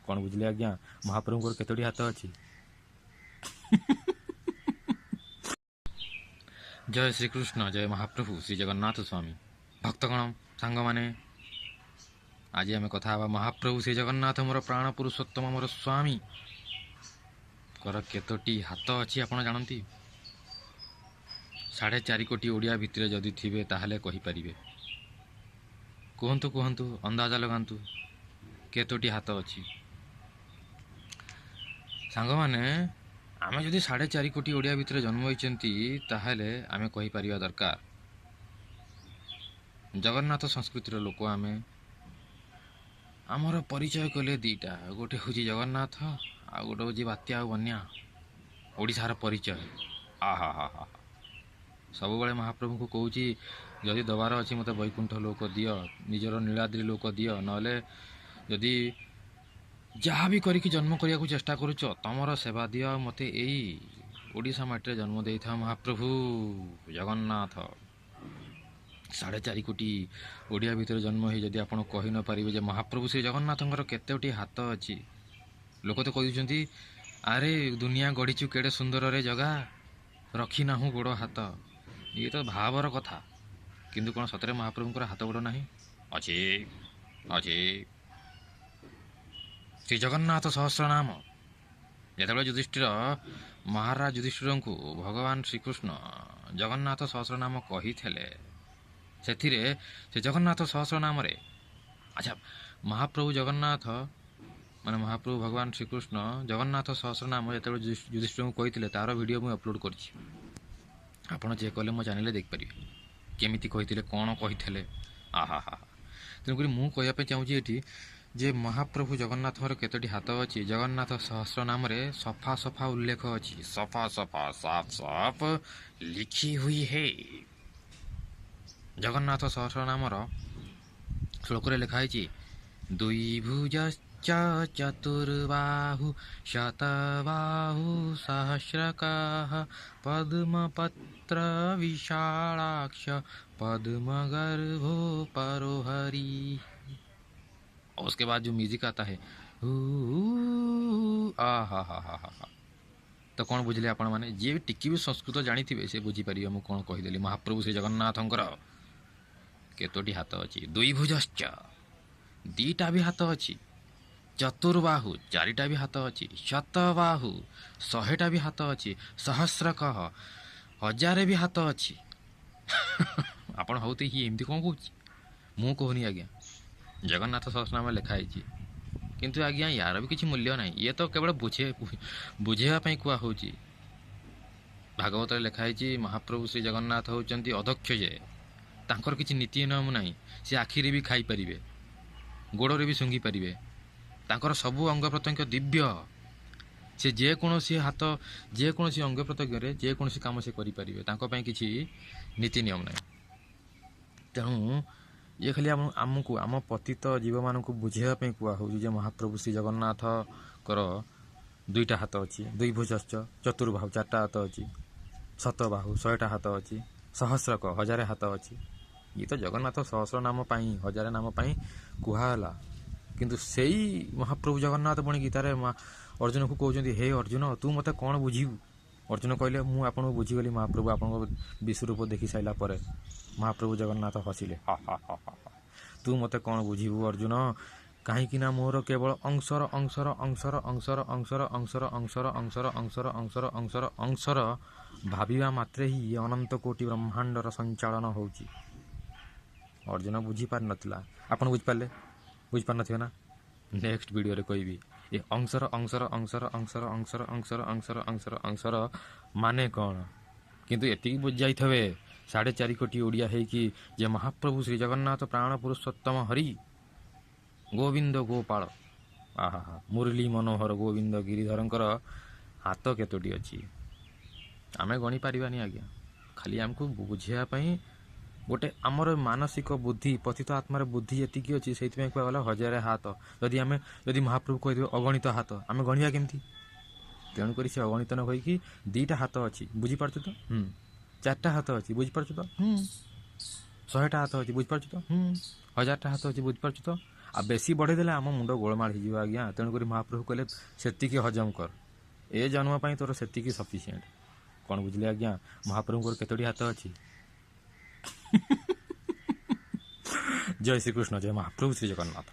କ'ଣ ବୁଝିଲେ ଆଜ୍ଞା? ମହାପ୍ରଭୁଙ୍କର କେତୋଟି ହାତ ଅଛି? ଜୟ ଶ୍ରୀକୃଷ୍ଣ, ଜୟ ମହାପ୍ରଭୁ ଶ୍ରୀ ଜଗନ୍ନାଥ ସ୍ୱାମୀ। ଭକ୍ତଗଣ, ସାଙ୍ଗମାନେ, ଆଜି ଆମେ କଥା ହେବା ମହାପ୍ରଭୁ ଶ୍ରୀ ଜଗନ୍ନାଥ ମୋର ପ୍ରାଣ ପୁରୁଷୋତ୍ତମ ମୋର ସ୍ୱାମୀଙ୍କର କେତୋଟି ହାତ ଅଛି ଆପଣ ଜାଣନ୍ତି? 4.5 କୋଟି ଓଡ଼ିଆ ଭିତରେ ଯଦି ଥିବେ ତାହେଲେ କହିପାରିବେ। କୁହନ୍ତୁ କୁହନ୍ତୁ, ଅନ୍ଦାଜ ଲଗାନ୍ତୁ, କେତୋଟି ହାତ ଅଛି? ସାଙ୍ଗମାନେ, ଆମେ ଯଦି 4.5 କୋଟି ଓଡ଼ିଆ ଭିତରେ ଜନ୍ମ ହୋଇଛନ୍ତି ତାହେଲେ ଆମେ କହିପାରିବା ଦରକାର ଜଗନ୍ନାଥ ସଂସ୍କୃତିର ଲୋକ ଆମେ। ଆମର ପରିଚୟ କଲେ ଦୁଇଟା, ଗୋଟେ ହେଉଛି ଜଗନ୍ନାଥ ଆଉ ଗୋଟେ ହେଉଛି ବାତ୍ୟା ଆଉ ବନ୍ୟା। ଓଡ଼ିଶାର ପରିଚୟ। ଆହା ହା ହା। ସବୁବେଳେ ମହାପ୍ରଭୁଙ୍କୁ କହୁଛି, ଯଦି ଦେବାର ଅଛି ମୋତେ ବୈକୁଣ୍ଠ ଲୋକ ଦିଅ, ନିଜର ନୀଳାଦ୍ରି ଲୋକ ଦିଅ, ନହେଲେ ଯଦି ଯାହା ବି କରିକି ଜନ୍ମ କରିବାକୁ ଚେଷ୍ଟା କରୁଛ ତମର ସେବା ଦିଅ, ମୋତେ ଏଇ ଓଡ଼ିଶା ମାଟିରେ ଜନ୍ମ ଦେଇଥାଅ ମହାପ୍ରଭୁ ଜଗନ୍ନାଥ। 4.5 କୋଟି ଓଡ଼ିଆ ଭିତରେ ଜନ୍ମ ହୋଇ ଯଦି ଆପଣ କହି ନପାରିବେ ଯେ ମହାପ୍ରଭୁ ଶ୍ରୀ ଜଗନ୍ନାଥଙ୍କର କେତୋଟି ହାତ ଅଛି? ଲୋକ ତ କହିଦେଉଛନ୍ତି, ଆରେ ଦୁନିଆ ଗଢ଼ିଛୁ କେଡ଼େ ସୁନ୍ଦରରେ ଜଗା, ରଖିନାହୁଁ ଗୋଡ଼ ହାତ। ଇଏ ତ ଭାବର କଥା, କିନ୍ତୁ କ'ଣ ସତରେ ମହାପ୍ରଭୁଙ୍କର ହାତ ଗୋଡ଼ ନାହିଁ? ଅଛି, ଅଛି। ଶ୍ରୀ ଜଗନ୍ନାଥ ସହସ୍ରନାମ। ଯେତେବେଳେ ଯୁଧିଷ୍ଠିର ମହାରାଜ ଯୁଧିଷ୍ଠିରଙ୍କୁ ଭଗବାନ ଶ୍ରୀକୃଷ୍ଣ ଜଗନ୍ନାଥ ସହସ୍ରନାମ କହିଥିଲେ, ସେଥିରେ ସେ ଜଗନ୍ନାଥ ସହସ୍ରନାମରେ, ଆଚ୍ଛା, ମହାପ୍ରଭୁ ଜଗନ୍ନାଥ ମାନେ ମହାପ୍ରଭୁ ଭଗବାନ ଶ୍ରୀକୃଷ୍ଣ ଜଗନ୍ନାଥ ସହସ୍ରନାମ ଯେତେବେଳେ ଯୁଧିଷ୍ଠିରଙ୍କୁ କହିଥିଲେ ତାର ଭିଡ଼ିଓ ମୁଁ ଅପଲୋଡ଼ କରିଛି। ଆପଣ ଚେକ୍ କଲେ ମୋ ଚ୍ୟାନେଲରେ ଦେଖିପାରିବେ କେମିତି କହିଥିଲେ, କ'ଣ କହିଥିଲେ। ଆହା ହା। ତେଣୁକରି ମୁଁ କହିବା ପାଇଁ ଚାହୁଁଛି ଏଠି ଯେ ମହାପ୍ରଭୁ ଜଗନ୍ନାଥଙ୍କର କେତୋଟି ହାତ ଅଛି? ଜଗନ୍ନାଥ ସହସ୍ରନାମରେ ସଫା ସଫା ଉଲ୍ଲେଖ ଅଛି, ସଫା ସଫା ସାଫ ସାଫ ଲିଖି ହୁଇ ହେ। ଜଗନ୍ନାଥ ସହସ୍ରନାମର ଶ୍ଲୋକରେ ଲେଖା ହେଇଛି, ଦ୍ୱିଭୁଜଶ୍ଚ ଚତୁର୍ବାହୁ ଶତବାହୁ ସହସ୍ରକଃ पद्मपत्र विशालाक्ष पद्मगर्भो परोहरी। और उसके बाद जो म्यूजिक आता है, आ हा हा हा हा। तो कौन बुझिले आपण माने? जी टिकी भी संस्कृत जानिथिबे से बुझिपारिबे मु कौन कहिदेली। महाप्रभु श्री जगन्नाथंकर केतोटी हाथ अछि? द्विभुजश्च, दीटा भी हाथ अछि। चतुर्बाहु, चारिटा भी हाथ अछि। शतबाहु, 100टा भी हाथ अछि। सहस्रकः, 1000 भी हाथ अछि। ଆପଣ ହଉତେ ହି ଏମିତି କ'ଣ କହୁଛି? ମୁଁ କହୁନି ଆଜ୍ଞା, ଜଗନ୍ନାଥ ସହସ୍ରନାମ ଲେଖା ହେଇଛି, କିନ୍ତୁ ଆଜ୍ଞା ୟାର ବି କିଛି ମୂଲ୍ୟ ନାହିଁ। ଇଏ ତ କେବଳ ବୁଝେଇବା ପାଇଁ କୁହା ହେଉଛି। ଭାଗବତରେ ଲେଖା ହେଇଛି ମହାପ୍ରଭୁ ଶ୍ରୀ ଜଗନ୍ନାଥ ହେଉଛନ୍ତି ଅଦକ୍ଷ, ଯେ ତାଙ୍କର କିଛି ନୀତି ନିୟମ ନାହିଁ। ସେ ଆଖିରେ ବି ଖାଇପାରିବେ, ଗୋଡ଼ରେ ବି ଶୁଙ୍ଘି ପାରିବେ, ତାଙ୍କର ସବୁ ଅଙ୍ଗ ପ୍ରତ୍ୟଙ୍ଗ ଦିବ୍ୟ। ସେ ଯେକୌଣସି ହାତ, ଯେକୌଣସି ଅଙ୍ଗ ପ୍ରତ୍ୟଙ୍ଗରେ ଯେକୌଣସି କାମ ସେ କରିପାରିବେ, ତାଙ୍କ ପାଇଁ କିଛି ନୀତି ନିୟମ ନାହିଁ। ତେଣୁ ଇଏ ଖାଲି ଆମକୁ, ଆମ ପତିତ ଜୀବମାନଙ୍କୁ ବୁଝେଇବା ପାଇଁ କୁହା ହେଉଛି ଯେ ମହାପ୍ରଭୁ ଶ୍ରୀ ଜଗନ୍ନାଥଙ୍କର 2ଟା ହାତ ଅଛି। ଦ୍ୱିଭୁଜଶ୍ଚ, ଚତୁର୍ବାହୁ, 4ଟା ହାତ ଅଛି। ଶତବାହୁ, 100ଟା ହାତ ଅଛି। ସହସ୍ରକ, 1000 ହାତ ଅଛି। ଇଏ ତ ଜଗନ୍ନାଥ ସହସ୍ର ନାମ ପାଇଁ, 1000 ନାମ ପାଇଁ କୁହାହେଲା। କିନ୍ତୁ ସେଇ ମହାପ୍ରଭୁ ଜଗନ୍ନାଥ ପୁଣି ଗୀତାରେ ଅର୍ଜୁନକୁ କହୁଛନ୍ତି, ହେ ଅର୍ଜୁନ, ତୁ ମୋତେ କ'ଣ ବୁଝିବୁ? ଅର୍ଜୁନ କହିଲେ, ମୁଁ ଆପଣଙ୍କୁ ବୁଝିଗଲି ମହାପ୍ରଭୁ, ଆପଣଙ୍କ ବିଶ୍ୱରୂପ ଦେଖି ସାରିଲା ପରେ। ମହାପ୍ରଭୁ ଜଗନ୍ନାଥ ହସିଲେ, ହା ହା ହା ହା। ତୁ ମୋତେ କ'ଣ ବୁଝିବୁ ଅର୍ଜୁନ? କାହିଁକିନା ମୋର କେବଳ ଅଂଶର ଅଂଶର ଅଂଶର ଅଂଶର ଅଂଶର ଅଂଶର ଅଂଶର ଅଂଶର ଅଂଶର ଅଂଶର ଅଂଶର ଅଂଶର ଭାବିବା ମାତ୍ରେ ହିଁ ଅନନ୍ତ କୋଟି ବ୍ରହ୍ମାଣ୍ଡର ସଞ୍ଚାଳନ ହେଉଛି। ଅର୍ଜୁନ ବୁଝିପାରିନଥିଲା। ଆପଣ ବୁଝିପାରିଲେ? ବୁଝିପାରିନଥିବେ ନା? ନେକ୍ସଟ ଭିଡ଼ିଓରେ କହିବି ଏ ଅଂଶର ଅଂଶର ଅଂଶର ଅଂଶର ଅଂଶର ଅଂଶର ଅଂଶର ଅଂଶର ଅଂଶର ମାନେ କ'ଣ। କିନ୍ତୁ ଏତିକି ବୁଝି ଯାଇଥିବେ 4.5 କୋଟି ଓଡ଼ିଆ ହେଇକି ଯେ ମହାପ୍ରଭୁ ଶ୍ରୀ ଜଗନ୍ନାଥ ପ୍ରାଣ ପୁରୁଷୋତ୍ତମ ହରି ଗୋବିନ୍ଦ ଗୋପାଳ, ଆହା ହା, ମୁରଲୀ ମନୋହର ଗୋବିନ୍ଦ ଗିରିଧରଙ୍କର ହାତ କେତୋଟି ଅଛି ଆମେ ଗଣିପାରିବାନି ଆଜ୍ଞା। ଖାଲି ଆମକୁ ବୁଝେଇବା ପାଇଁ ଗୋଟେ ଆମର ମାନସିକ ବୁଦ୍ଧି, ପତିତ ଆତ୍ମାର ବୁଦ୍ଧି ଏତିକି ଅଛି, ସେଇଥିପାଇଁ କୁହାଗଲା 1000 ହାତ। ଯଦି ମହାପ୍ରଭୁ କହିଦେବେ ଅଗଣିତ ହାତ, ଆମେ ଗଣିବା କେମିତି? ତେଣୁକରି ସେ ଅଗଣିତ ନ କହିକି 2ଟା ହାତ ଅଛି, ବୁଝିପାରୁଛୁ ତ? 4ଟା ହାତ ଅଛି, ବୁଝିପାରୁଛୁ ତ? 100ଟା ହାତ ଅଛି, ବୁଝିପାରୁଛୁ ତ? 1000ଟା ହାତ ଅଛି, ବୁଝିପାରୁଛୁ ତ? ଆଉ ବେଶୀ ବଢ଼େଇ ଦେଲେ ଆମ ମୁଣ୍ଡ ଗୋଳମାଳ ହେଇଯିବ ଆଜ୍ଞା। ତେଣୁକରି ମହାପ୍ରଭୁ କହିଲେ ସେତିକି ହଜମ କର, ଏ ଜନ୍ମ ପାଇଁ ତୋର ସେତିକି ସଫିସିଏଣ୍ଟ। କ'ଣ ବୁଝିଲେ ଆଜ୍ଞା? ମହାପ୍ରଭୁଙ୍କର କେତୋଟି ହାତ ଅଛି? ଜୟ ଶ୍ରୀକୃଷ୍ଣ, ଜୟ ମହାପ୍ରଭୁ ଶ୍ରୀ ଜଗନ୍ନାଥ।